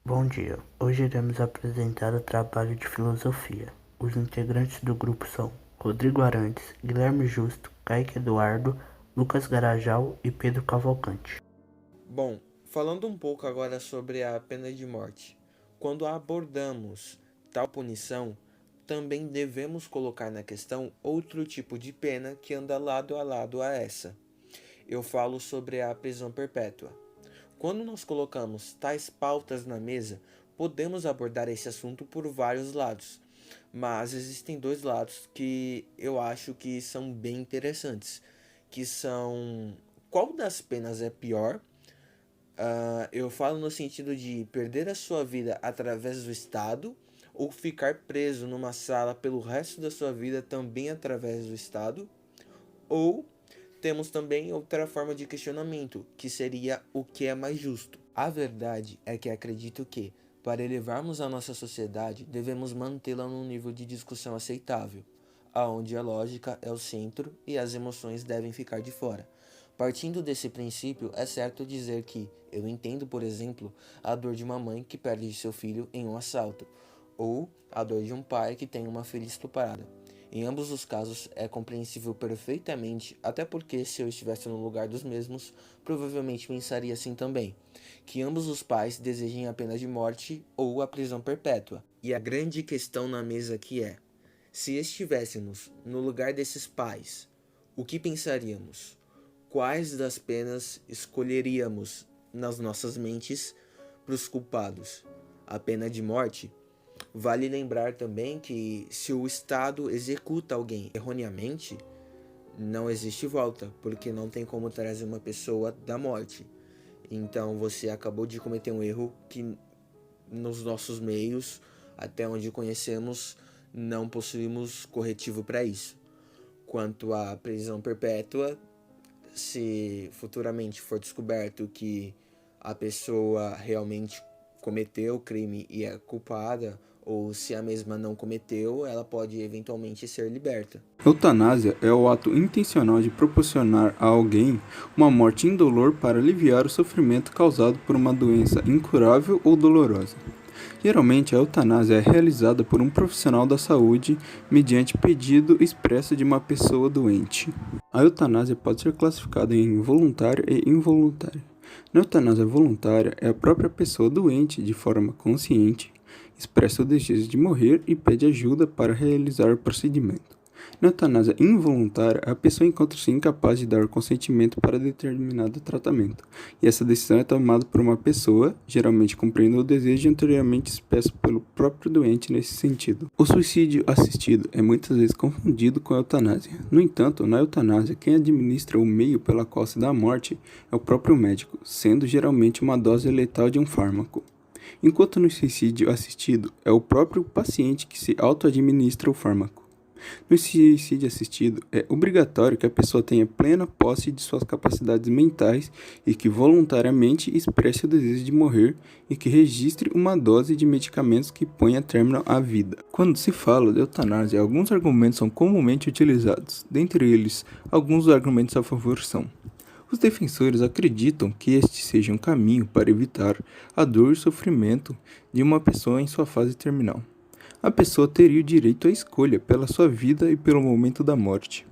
Bom dia, hoje iremos apresentar o trabalho de filosofia. Os integrantes do grupo são Rodrigo Arantes, Guilherme Justo, Kaique Eduardo, Lucas Garajal e Pedro Cavalcante. Bom, falando um pouco agora sobre a pena de morte. Quando abordamos tal punição, também devemos colocar na questão outro tipo de pena que anda lado a lado a essa. Eu falo sobre a prisão perpétua. Quando nós colocamos tais pautas na mesa, podemos abordar esse assunto por vários lados, mas existem dois lados que eu acho que são bem interessantes, que são qual das penas é pior. Eu falo no sentido de perder a sua vida através do Estado ou ficar preso numa sala pelo resto da sua vida também através do Estado. Ou temos também outra forma de questionamento, que seria o que é mais justo. A verdade é que acredito que, para elevarmos a nossa sociedade, devemos mantê-la num nível de discussão aceitável, aonde a lógica é o centro e as emoções devem ficar de fora. Partindo desse princípio, é certo dizer que eu entendo, por exemplo, a dor de uma mãe que perde seu filho em um assalto, ou a dor de um pai que tem uma filha estuprada. Em ambos os casos é compreensível perfeitamente, até porque se eu estivesse no lugar dos mesmos, provavelmente pensaria assim também, que ambos os pais desejem a pena de morte ou a prisão perpétua. E a grande questão na mesa aqui é, se estivéssemos no lugar desses pais, o que pensaríamos? Quais das penas escolheríamos nas nossas mentes para os culpados? A pena de morte? Vale lembrar também que se o Estado executa alguém erroneamente, não existe volta, porque não tem como trazer uma pessoa da morte. Então você acabou de cometer um erro que nos nossos meios, até onde conhecemos, não possuímos corretivo para isso. Quanto à prisão perpétua, se futuramente for descoberto que a pessoa realmente cometeu o crime e é culpada, ou se a mesma não cometeu, ela pode eventualmente ser liberta. Eutanásia é o ato intencional de proporcionar a alguém uma morte indolor para aliviar o sofrimento causado por uma doença incurável ou dolorosa. Geralmente, a eutanásia é realizada por um profissional da saúde mediante pedido expresso de uma pessoa doente. A eutanásia pode ser classificada em voluntária e involuntária. Na eutanásia voluntária, é a própria pessoa doente, de forma consciente, expressa o desejo de morrer e pede ajuda para realizar o procedimento. Na eutanásia involuntária, a pessoa encontra-se incapaz de dar consentimento para determinado tratamento, e essa decisão é tomada por uma pessoa, geralmente cumprindo o desejo anteriormente expresso pelo próprio doente nesse sentido. O suicídio assistido é muitas vezes confundido com a eutanásia. No entanto, na eutanásia, quem administra o meio pela qual se dá a morte é o próprio médico, sendo geralmente uma dose letal de um fármaco. Enquanto no suicídio assistido, é o próprio paciente que se auto-administra o fármaco. No suicídio assistido, é obrigatório que a pessoa tenha plena posse de suas capacidades mentais e que voluntariamente expresse o desejo de morrer e que registre uma dose de medicamentos que ponha término à vida. Quando se fala de eutanásia, alguns argumentos são comumente utilizados. Dentre eles, alguns argumentos a favor são: os defensores acreditam que este seja um caminho para evitar a dor e sofrimento de uma pessoa em sua fase terminal. A pessoa teria o direito à escolha pela sua vida e pelo momento da morte.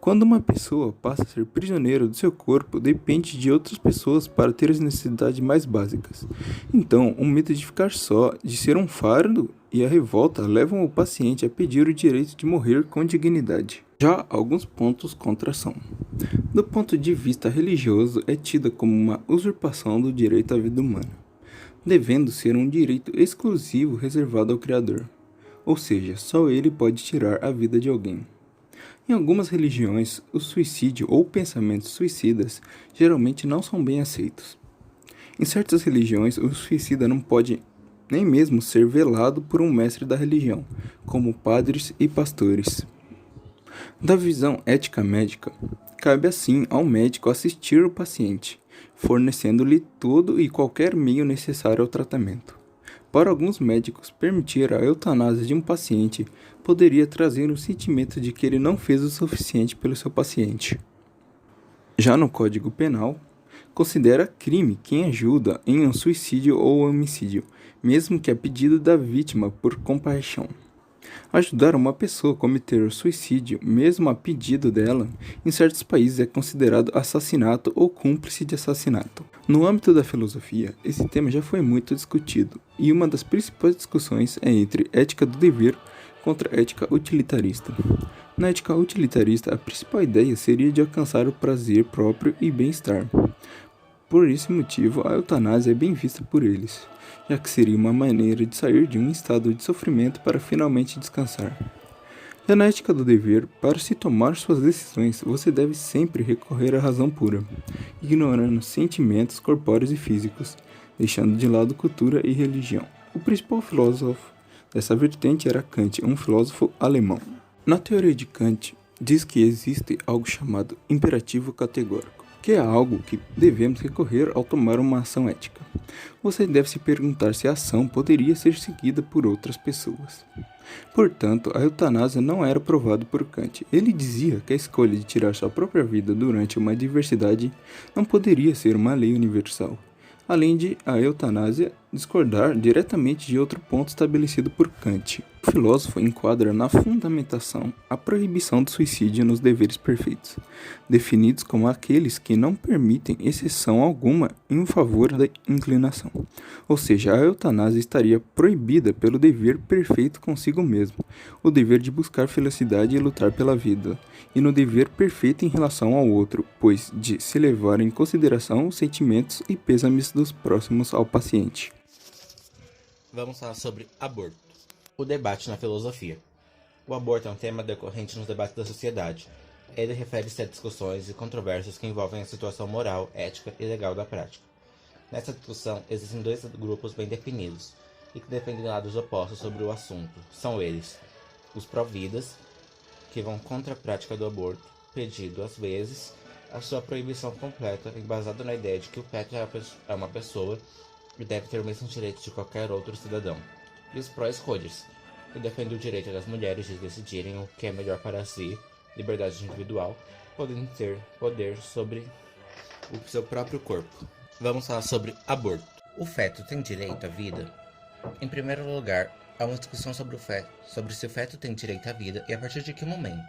Quando uma pessoa passa a ser prisioneira do seu corpo, depende de outras pessoas para ter as necessidades mais básicas. Então, o medo de ficar só, de ser um fardo e a revolta levam o paciente a pedir o direito de morrer com dignidade. Já alguns pontos contra são: do ponto de vista religioso, é tida como uma usurpação do direito à vida humana, devendo ser um direito exclusivo reservado ao Criador, ou seja, só ele pode tirar a vida de alguém. Em algumas religiões, o suicídio ou pensamentos suicidas geralmente não são bem aceitos. Em certas religiões, o suicida não pode nem mesmo ser velado por um mestre da religião, como padres e pastores. Da visão ética médica, cabe assim ao médico assistir o paciente, fornecendo-lhe todo e qualquer meio necessário ao tratamento. Para alguns médicos, permitir a eutanásia de um paciente poderia trazer um sentimento de que ele não fez o suficiente pelo seu paciente. Já no Código Penal, considera crime quem ajuda em um suicídio ou homicídio, mesmo que a pedido da vítima por compaixão. Ajudar uma pessoa a cometer suicídio, mesmo a pedido dela, em certos países é considerado assassinato ou cúmplice de assassinato. No âmbito da filosofia, esse tema já foi muito discutido, e uma das principais discussões é entre ética do dever contra ética utilitarista. Na ética utilitarista, a principal ideia seria de alcançar o prazer próprio e bem-estar. Por esse motivo, a eutanásia é bem vista por eles, já que seria uma maneira de sair de um estado de sofrimento para finalmente descansar. Já na ética do dever, para se tomar suas decisões, você deve sempre recorrer à razão pura, ignorando sentimentos corpóreos e físicos, deixando de lado cultura e religião. O principal filósofo dessa vertente era Kant, um filósofo alemão. Na teoria de Kant, diz que existe algo chamado imperativo categórico, que é algo que devemos recorrer ao tomar uma ação ética. Você deve se perguntar se a ação poderia ser seguida por outras pessoas. Portanto, a eutanásia não era provada por Kant. Ele dizia que a escolha de tirar sua própria vida durante uma adversidade não poderia ser uma lei universal. Além de a eutanásia discordar diretamente de outro ponto estabelecido por Kant. O filósofo enquadra na fundamentação a proibição do suicídio nos deveres perfeitos, definidos como aqueles que não permitem exceção alguma em favor da inclinação. Ou seja, a eutanásia estaria proibida pelo dever perfeito consigo mesmo, o dever de buscar felicidade e lutar pela vida, e no dever perfeito em relação ao outro, pois de se levar em consideração os sentimentos e pêsames dos próximos ao paciente. Vamos falar sobre aborto. O debate na filosofia. O aborto é um tema decorrente nos debates da sociedade. Ele refere-se a discussões e controvérsias que envolvem a situação moral, ética e legal da prática. Nessa discussão, existem dois grupos bem definidos e que defendem lados opostos sobre o assunto. São eles: os pró-vidas, que vão contra a prática do aborto, pedindo, às vezes, a sua proibição completa, embasado na ideia de que o feto é uma pessoa e deve ter o mesmo direito de qualquer outro cidadão. E os pró-escolhas, que defendem o direito das mulheres de decidirem o que é melhor para si, liberdade individual, podendo ter poder sobre o seu próprio corpo. Vamos falar sobre aborto. O feto tem direito à vida? Em primeiro lugar, há uma discussão sobre se o feto tem direito à vida e a partir de que momento.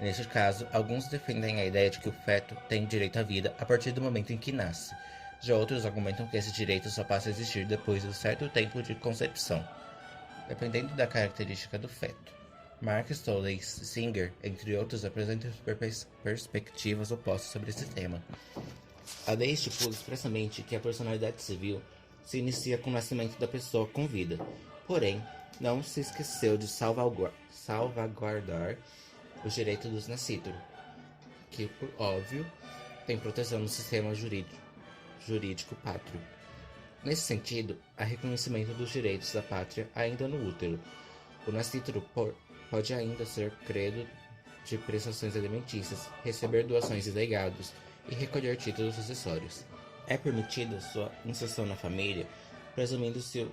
Neste caso, alguns defendem a ideia de que o feto tem direito à vida a partir do momento em que nasce. Já outros argumentam que esse direito só passa a existir depois de um certo tempo de concepção, dependendo da característica do feto. Mark Stolley Singer, entre outros, apresentam perspectivas opostas sobre esse tema. A lei estipula expressamente que a personalidade civil se inicia com o nascimento da pessoa com vida, porém, não se esqueceu de salvaguardar os direitos dos nascidos, que, por óbvio, tem proteção no sistema jurídico pátrio. Nesse sentido, há reconhecimento dos direitos da pátria ainda no útero. O nascituro pode ainda ser credo de prestações alimentícias, receber doações e legados e recolher títulos sucessórios. É permitida sua inserção na família, presumindo-se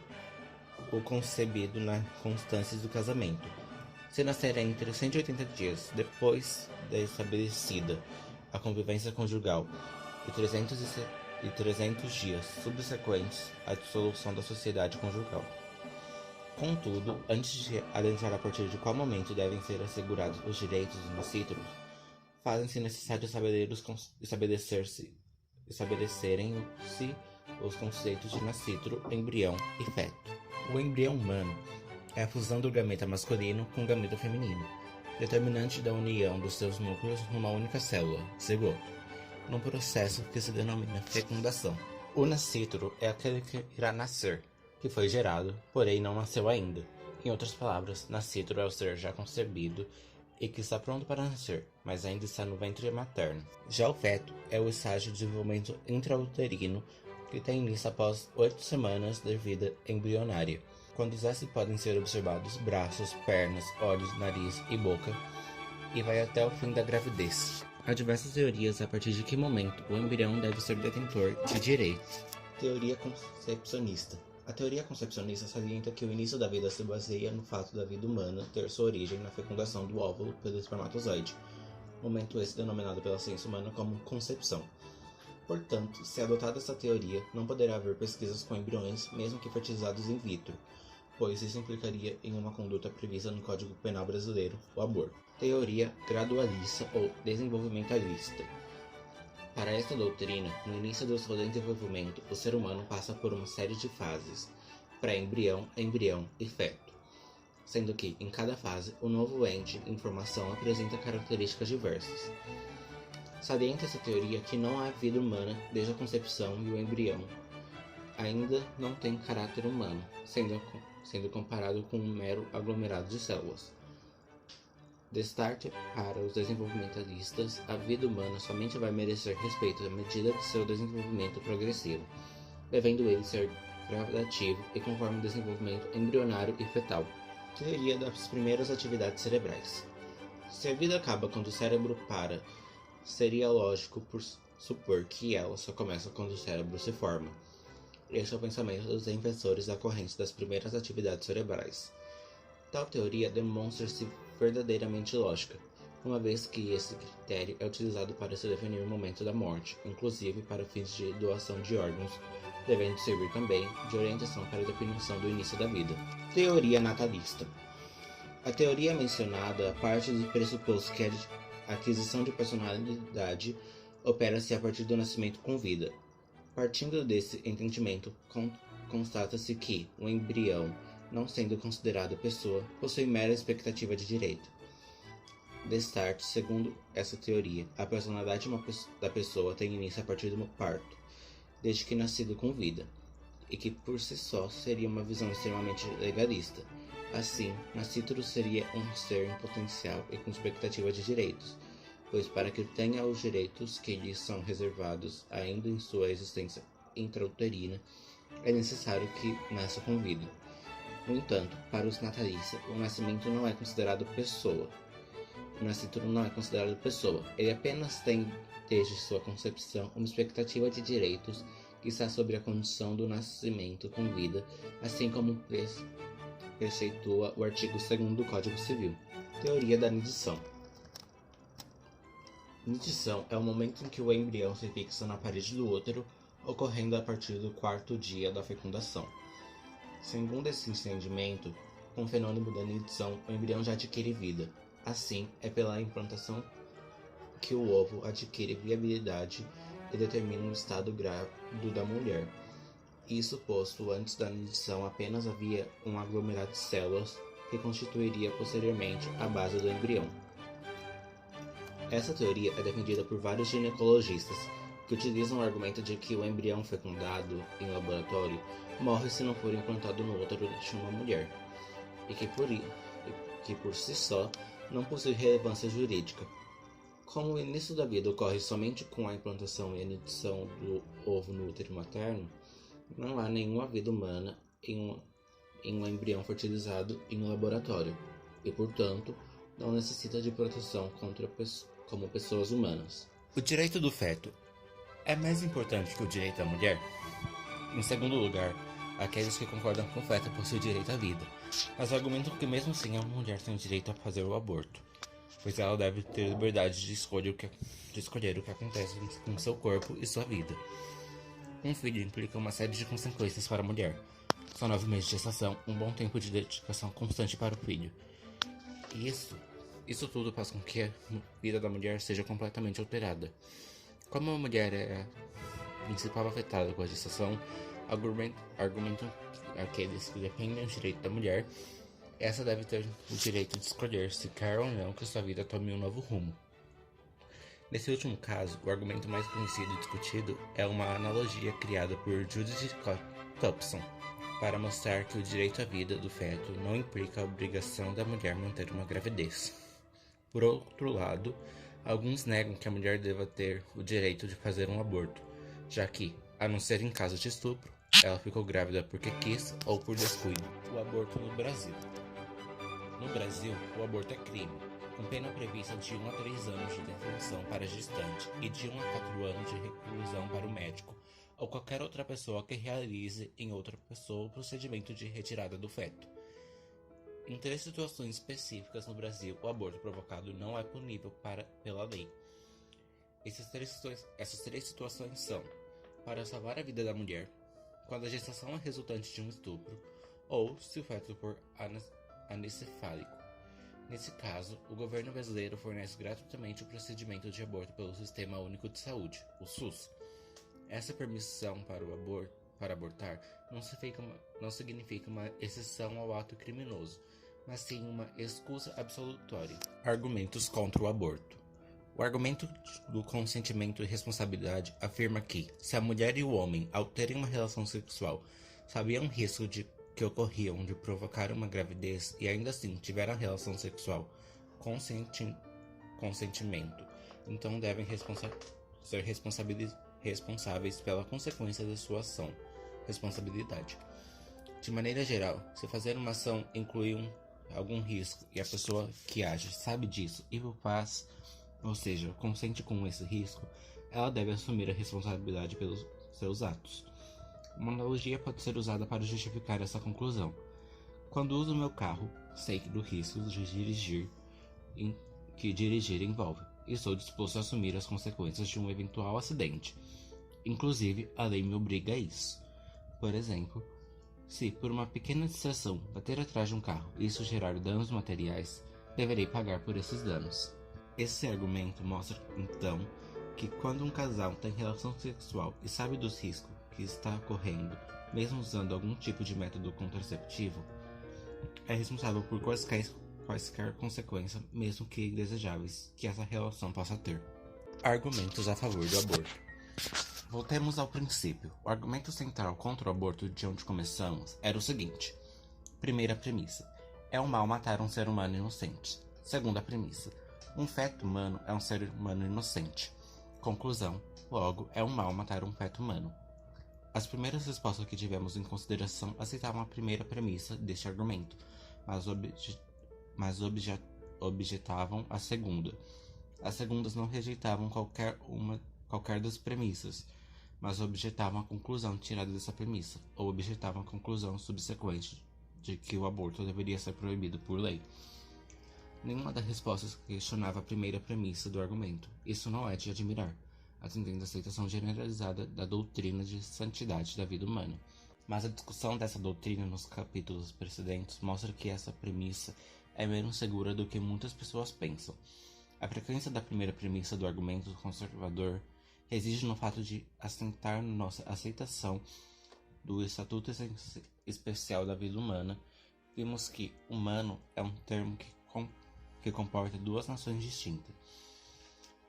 o concebido na constância do casamento. Se nascer entre 180 dias depois da estabelecida a convivência conjugal e 300 dias subsequentes à dissolução da sociedade conjugal. Contudo, antes de adentrar a partir de qual momento devem ser assegurados os direitos dos nascituros, fazem-se necessário estabelecerem-se os conceitos de nascituro, embrião e feto. O embrião humano é a fusão do gameta masculino com o gameta feminino, determinante da união dos seus núcleos numa única célula, zigoto, num processo que se denomina fecundação. O nascituro é aquele que irá nascer, que foi gerado, porém não nasceu ainda. Em outras palavras, nascituro é o ser já concebido e que está pronto para nascer, mas ainda está no ventre materno. Já o feto é o estágio de desenvolvimento intrauterino que tem início após 8 semanas de vida embrionária, quando já se podem ser observados braços, pernas, olhos, nariz e boca, e vai até o fim da gravidez. Há diversas teorias a partir de que momento o embrião deve ser detentor de direitos. Teoria concepcionista. A teoria concepcionista salienta que o início da vida se baseia no fato da vida humana ter sua origem na fecundação do óvulo pelo espermatozoide, momento esse denominado pela ciência humana como concepção. Portanto, se adotada essa teoria, não poderá haver pesquisas com embriões, mesmo que fertilizados in vitro, pois isso implicaria em uma conduta prevista no Código Penal brasileiro, o aborto. Teoria gradualista ou desenvolvimentalista. Para esta doutrina, no início do seu desenvolvimento, o ser humano passa por uma série de fases, pré-embrião, embrião e feto, sendo que, em cada fase, o novo ente em formação apresenta características diversas. Salienta essa teoria que não há vida humana desde a concepção e o embrião ainda não tem caráter humano, sendo comparado com um mero aglomerado de células. Destaque para os desenvolvimentalistas, a vida humana somente vai merecer respeito à medida de seu desenvolvimento progressivo, devendo ele ser gradativo e conforme o desenvolvimento embrionário e fetal. Teoria das primeiras atividades cerebrais. Se a vida acaba quando o cérebro para, seria lógico por supor que ela só começa quando o cérebro se forma. Este é o pensamento dos inventores da corrente das primeiras atividades cerebrais. Tal teoria demonstra-se verdadeiramente lógica, uma vez que esse critério é utilizado para se definir o momento da morte, inclusive para fins de doação de órgãos, devendo servir também de orientação para a definição do início da vida. Teoria natalista. A teoria mencionada parte do pressuposto que a aquisição de personalidade opera-se a partir do nascimento com vida. Partindo desse entendimento, constata-se que o embrião, não sendo considerado pessoa, possui mera expectativa de direito. Destarte, segundo essa teoria, a personalidade da pessoa tem início a partir do parto, desde que nascido com vida, e que por si só seria uma visão extremamente legalista. Assim, nascido seria um ser em potencial e com expectativa de direitos, pois para que tenha os direitos que lhe são reservados ainda em sua existência intrauterina, é necessário que nasça com vida. No entanto, para os natalistas, o nascimento não é considerado pessoa. O nascituro não é considerado pessoa. Ele apenas tem, desde sua concepção, uma expectativa de direitos que está sobre a condição do nascimento com vida, assim como preceitua o artigo 2º do Código Civil. Teoria da nidição. Nidição é o momento em que o embrião se fixa na parede do útero, ocorrendo a partir do 4º dia da fecundação. Segundo esse entendimento, com o fenômeno da nidição, o embrião já adquire vida. Assim, é pela implantação que o ovo adquire viabilidade e determina o estado grávido da mulher. Isso posto, antes da nidição apenas havia um aglomerado de células que constituiria posteriormente a base do embrião. Essa teoria é defendida por vários ginecologistas, que utilizam o argumento de que o embrião fecundado em laboratório morre se não for implantado no útero de uma mulher, e que por si só não possui relevância jurídica. Como o início da vida ocorre somente com a implantação e a nidição do ovo no útero materno, não há nenhuma vida humana em um embrião fertilizado em um laboratório, e portanto não necessita de proteção como pessoas humanas. O direito do feto é mais importante que o direito da mulher? Em segundo lugar, aqueles que concordam com o feto possuem direito à vida, mas argumentam que mesmo assim a mulher tem o direito a fazer o aborto, pois ela deve ter liberdade de escolher o que acontece com seu corpo e sua vida. Um filho implica uma série de consequências para a mulher. São 9 meses de gestação, um bom tempo de dedicação constante para o filho. E isso tudo faz com que a vida da mulher seja completamente alterada. Como a mulher é a principal afetada com a gestação, argumentam aqueles que defendem o direito da mulher, essa deve ter o direito de escolher se quer ou não que sua vida tome um novo rumo. Nesse último caso, o argumento mais conhecido e discutido é uma analogia criada por Judith Thompson para mostrar que o direito à vida do feto não implica a obrigação da mulher manter uma gravidez. Por outro lado, alguns negam que a mulher deva ter o direito de fazer um aborto, já que, a não ser em caso de estupro, ela ficou grávida porque quis ou por descuido. O aborto no Brasil. No Brasil, o aborto é crime, com pena prevista de 1 a 3 anos de detenção para gestante e de 1 a 4 anos de reclusão para o médico ou qualquer outra pessoa que realize em outra pessoa o procedimento de retirada do feto. Em 3 situações específicas no Brasil, o aborto provocado não é punível pela lei. Essas três situações são: para salvar a vida da mulher, quando a gestação é resultante de um estupro, ou se o feto for anencefálico. Nesse caso, o governo brasileiro fornece gratuitamente o procedimento de aborto pelo Sistema Único de Saúde, o SUS. Essa permissão para abortar não significa uma exceção ao ato criminoso, mas sim uma excusa absolutória. Argumentos contra o aborto. O argumento do consentimento e responsabilidade afirma que, se a mulher e o homem, ao terem uma relação sexual, sabiam o risco que ocorriam de provocar uma gravidez e ainda assim tiveram a relação sexual consentimento, então devem ser responsáveis pela consequência da sua ação. Responsabilidade. De maneira geral, se fazer uma ação inclui algum risco e a pessoa que age sabe disso e o faz, ou seja, consente com esse risco, ela deve assumir a responsabilidade pelos seus atos. Uma analogia pode ser usada para justificar essa conclusão. Quando uso meu carro, sei do risco de dirigir envolve, e estou disposto a assumir as consequências de um eventual acidente. Inclusive, a lei me obriga a isso. Por exemplo, se por uma pequena distração bater atrás de um carro e isso gerar danos materiais, deverei pagar por esses danos. Esse argumento mostra, então, que quando um casal tem relação sexual e sabe dos riscos que está ocorrendo, mesmo usando algum tipo de método contraceptivo, é responsável por quaisquer consequências, mesmo que indesejáveis, que essa relação possa ter. Argumentos a favor do aborto. Voltemos ao princípio. O argumento central contra o aborto de onde começamos era o seguinte. Primeira premissa. É um mal matar um ser humano inocente. Segunda premissa. Um feto humano é um ser humano inocente. Conclusão. Logo, é um mal matar um feto humano. As primeiras respostas que tivemos em consideração aceitavam a primeira premissa deste argumento, mas objetavam a segunda. As segundas não rejeitavam qualquer das premissas, mas objetavam a conclusão tirada dessa premissa, ou objetavam a conclusão subsequente de que o aborto deveria ser proibido por lei. Nenhuma das respostas questionava a primeira premissa do argumento. Isso não é de admirar, atendendo à aceitação generalizada da doutrina de santidade da vida humana. Mas a discussão dessa doutrina nos capítulos precedentes mostra que essa premissa é menos segura do que muitas pessoas pensam. A frequência da primeira premissa do argumento conservador reside no fato de assentar na nossa aceitação do Estatuto Especial da Vida Humana. Vimos que humano é um termo que comporta duas nações distintas.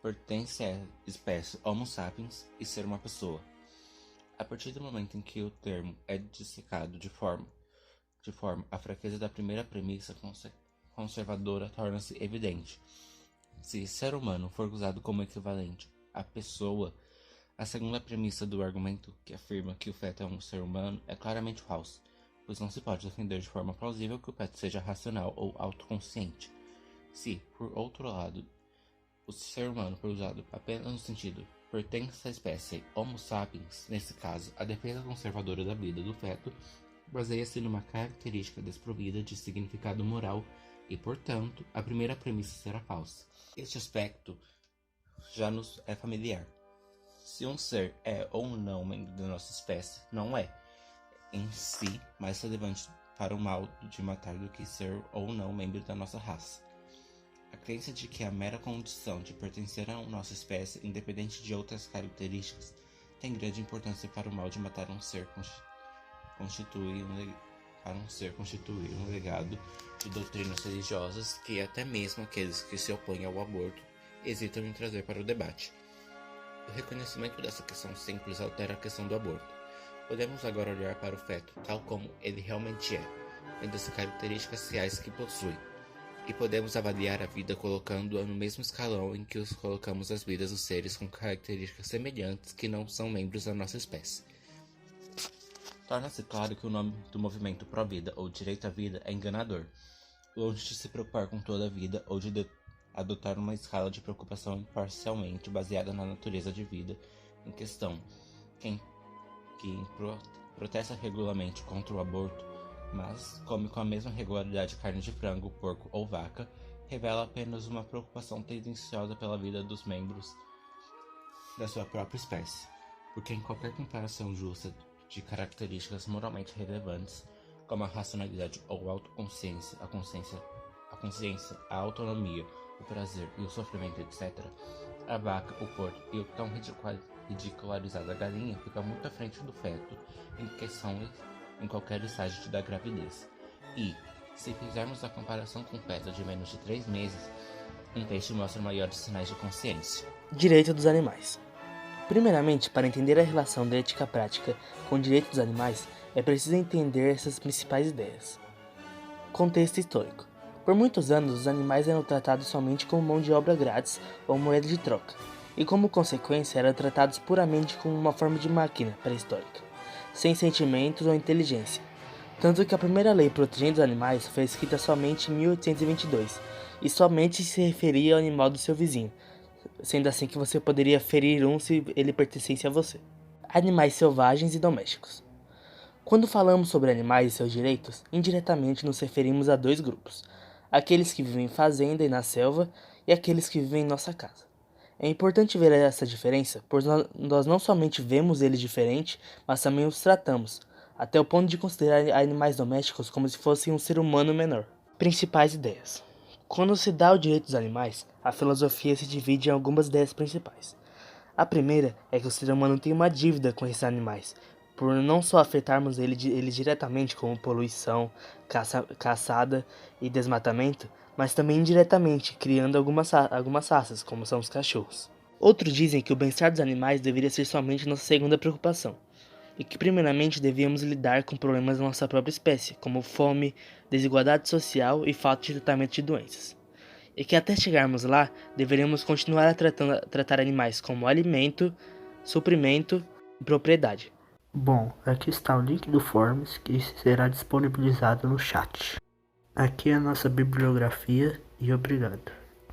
Pertence à espécie Homo sapiens e ser uma pessoa. A partir do momento em que o termo é dissecado de forma a fraqueza da primeira premissa conservadora torna-se evidente. Se ser humano for usado como equivalente à pessoa, a segunda premissa do argumento, que afirma que o feto é um ser humano, é claramente falsa, pois não se pode defender de forma plausível que o feto seja racional ou autoconsciente. Se, por outro lado, o ser humano for usado apenas no sentido pertence à espécie Homo sapiens, nesse caso, a defesa conservadora da vida do feto baseia-se numa característica desprovida de significado moral e, portanto, a primeira premissa será falsa. Este aspecto já nos é familiar. Se um ser é ou não membro da nossa espécie, não é, em si, mais relevante para o mal de matar do que ser ou não membro da nossa raça. A crença de que a mera condição de pertencer a nossa espécie, independente de outras características, tem grande importância para o mal de matar um ser constituir um legado de doutrinas religiosas que até mesmo aqueles que se opõem ao aborto hesitam em trazer para o debate. O reconhecimento dessa questão simples altera a questão do aborto. Podemos agora olhar para o feto tal como ele realmente é, vendo as características reais que possui. E podemos avaliar a vida colocando-a no mesmo escalão em que os colocamos as vidas dos seres com características semelhantes que não são membros da nossa espécie. Torna-se claro que o nome do movimento pró-vida ou direito à vida é enganador, longe de se preocupar com toda a vida ou de adotar uma escala de preocupação imparcialmente baseada na natureza de vida em questão. Quem protesta regularmente contra o aborto, mas come com a mesma regularidade carne de frango, porco ou vaca, revela apenas uma preocupação tendenciosa pela vida dos membros da sua própria espécie, porque em qualquer comparação justa de características moralmente relevantes, como a racionalidade ou a autoconsciência, a consciência, a autonomia, o prazer e o sofrimento, etc., a vaca, o porco e o tão ridicularizada galinha ficam muito à frente do feto em questão em qualquer estágio da gravidez. E, se fizermos a comparação com o feto de menos de 3 meses, um peixe mostra maiores sinais de consciência. Direito dos animais. Primeiramente, para entender a relação da ética prática com o direito dos animais, é preciso entender essas principais ideias. Contexto histórico. Por muitos anos, os animais eram tratados somente como mão de obra grátis ou moeda de troca, e como consequência eram tratados puramente como uma forma de máquina pré-histórica, sem sentimentos ou inteligência. Tanto que a primeira lei protegendo os animais foi escrita somente em 1822, e somente se referia ao animal do seu vizinho, sendo assim que você poderia ferir um se ele pertencesse a você. Animais selvagens e domésticos. Quando falamos sobre animais e seus direitos, indiretamente nos referimos a 2 grupos: aqueles que vivem em fazenda e na selva e aqueles que vivem em nossa casa. É importante ver essa diferença, pois nós não somente vemos eles diferentes, mas também os tratamos, até o ponto de considerar animais domésticos como se fossem um ser humano menor. Principais ideias. Quando se dá o direito dos animais, a filosofia se divide em algumas ideias principais. A primeira é que o ser humano tem uma dívida com esses animais, por não só afetarmos eles diretamente como poluição, caçada e desmatamento, mas também indiretamente, criando algumas raças, como são os cachorros. Outros dizem que o bem-estar dos animais deveria ser somente nossa segunda preocupação, e que primeiramente devíamos lidar com problemas da nossa própria espécie, como fome, desigualdade social e falta de tratamento de doenças. E que até chegarmos lá, deveríamos continuar a tratar animais como alimento, suprimento e propriedade. Bom, aqui está o link do Forms que será disponibilizado no chat. Aqui é a nossa bibliografia e obrigado.